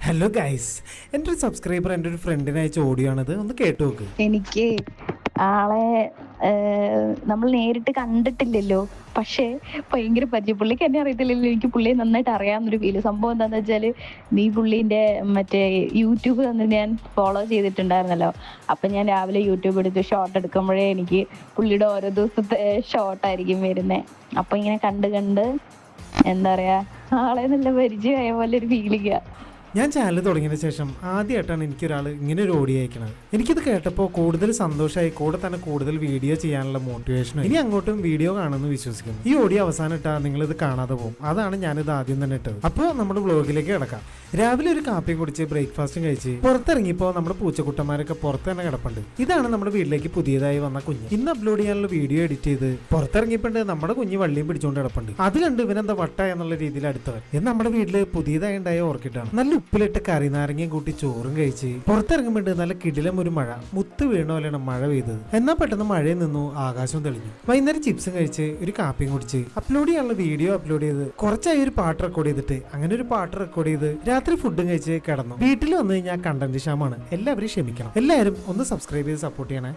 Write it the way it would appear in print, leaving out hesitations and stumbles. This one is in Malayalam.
ഹലോ ഗൈസ്, എൻ്റെ ഒരു സബ്സ്ക്രൈബർ എൻ്റെ ഒരു ഫ്രണ്ടിന് അയച്ച ഓഡിയോ ആണിത്. ഒന്ന് കേട്ടു നോക്ക്. എനിക്ക് ആളെ നമ്മൾ നേരിട്ട് കണ്ടിട്ടില്ലല്ലോ, പക്ഷേ ഭയങ്കര പരിചയം. പുള്ളിക്ക് എന്നെ അറിയത്തില്ലല്ലോ, എനിക്ക് പുള്ളിയെ നന്നായിട്ട് അറിയാവുന്നൊരു ഫീല്. സംഭവം എന്താന്ന് വെച്ചാല്, നീ പുള്ളീന്റെ മറ്റേ യൂട്യൂബ് തന്നെ ഞാൻ ഫോളോ ചെയ്തിട്ടുണ്ടായിരുന്നല്ലോ. അപ്പൊ ഞാൻ രാവിലെ യൂട്യൂബ് എടുത്ത് ഷോർട്ട് എടുക്കുമ്പോഴേ എനിക്ക് പുള്ളിയുടെ ഓരോ ദിവസത്തെ ഷോർട്ടായിരിക്കും വരുന്നേ. അപ്പൊ ഇങ്ങനെ കണ്ട് കണ്ട് എന്താ പറയാ, ആളെ നല്ല പരിചയമായ പോലെ ഒരു ഫീലിംഗാ. ഞാൻ ചാനൽ തുടങ്ങിയതിന് ശേഷം ആദ്യമായിട്ടാണ് എനിക്കൊരാൾ ഇങ്ങനെ ഒരു ഓഡിയോ അയക്കണത്. എനിക്കിത് കേട്ടപ്പോൾ കൂടുതൽ സന്തോഷമായി, കൂടെ തന്നെ കൂടുതൽ വീഡിയോ ചെയ്യാനുള്ള മോട്ടിവേഷനും. ഇനി അങ്ങോട്ടും വീഡിയോ കാണുമെന്ന് വിശ്വസിക്കുന്നു. ഈ ഓഡിയോ അവസാനം ഇട്ടാൽ നിങ്ങളിത് കാണാതെ പോകും. അതാണ് ഞാനിത് ആദ്യം തന്നെ ഇട്ടത്. അപ്പോൾ നമ്മുടെ വ്ളോഗിലേക്ക് കിടക്കാം. രാവിലെ ഒരു കാപ്പിയും കുടിച്ച് ബ്രേക്ക്ഫാസ്റ്റും കഴിച്ച് പുറത്തിറങ്ങിയപ്പോൾ നമ്മുടെ പൂച്ചക്കുട്ടന്മാരൊക്കെ പുറത്ത് തന്നെ കിടപ്പുണ്ട്. ഇതാണ് നമ്മുടെ വീട്ടിലേക്ക് പുതിയതായി വന്ന കുഞ്ഞ്. ഇന്ന് അപ്ലോഡ് ചെയ്യാനുള്ള വീഡിയോ എഡിറ്റ് ചെയ്ത് പുറത്തിറങ്ങിയപ്പോണ്ട് നമ്മുടെ കുഞ്ഞ് വള്ളിയും പിടിച്ചുകൊണ്ട് കിടപ്പുണ്ട്. അത് കണ്ട് ഇവനെന്താ വട്ട എന്നുള്ള രീതിയിൽ അടുത്തവൻ. ഇത് നമ്മുടെ വീട്ടില് പുതിയതായി ഉണ്ടായ ഓർക്കിഡാണ്. നല്ല ഉപ്പിലിട്ട് കറി നാരങ്ങയും കൂട്ടി ചോറും കഴിച്ച് പുറത്തിറങ്ങുമ്പോണ്ട് നല്ല കിടിലം ഒരു മഴ. മുത്ത് വീണ പോലെയാണ് മഴ പെയ്തത്. എന്നാൽ പെട്ടെന്ന് മഴയിൽ നിന്നു ആകാശം തെളിഞ്ഞു. വൈകുന്നേരം ചിപ്സും കഴിച്ച് ഒരു കാപ്പിയും കുടിച്ച് അപ്ലോഡ് ചെയ്യാനുള്ള വീഡിയോ അപ്ലോഡ് ചെയ്ത് കുറച്ചായി ഒരു പാട്ട് റെക്കോർഡ് ചെയ്തിട്ട് അങ്ങനെ ഒരു പാട്ട് റെക്കോർഡ് ചെയ്ത് രാത്രി ഫുഡും കഴിച്ച് കിടന്നു. വീട്ടിൽ വന്നു കഴിഞ്ഞാൽ കണ്ടന്റ് ക്ഷാമാണ്. എല്ലാവരും ക്ഷമിക്കണം. എല്ലാവരും ഒന്ന് സബ്സ്ക്രൈബ് ചെയ്ത് സപ്പോർട്ട് ചെയ്യണേ.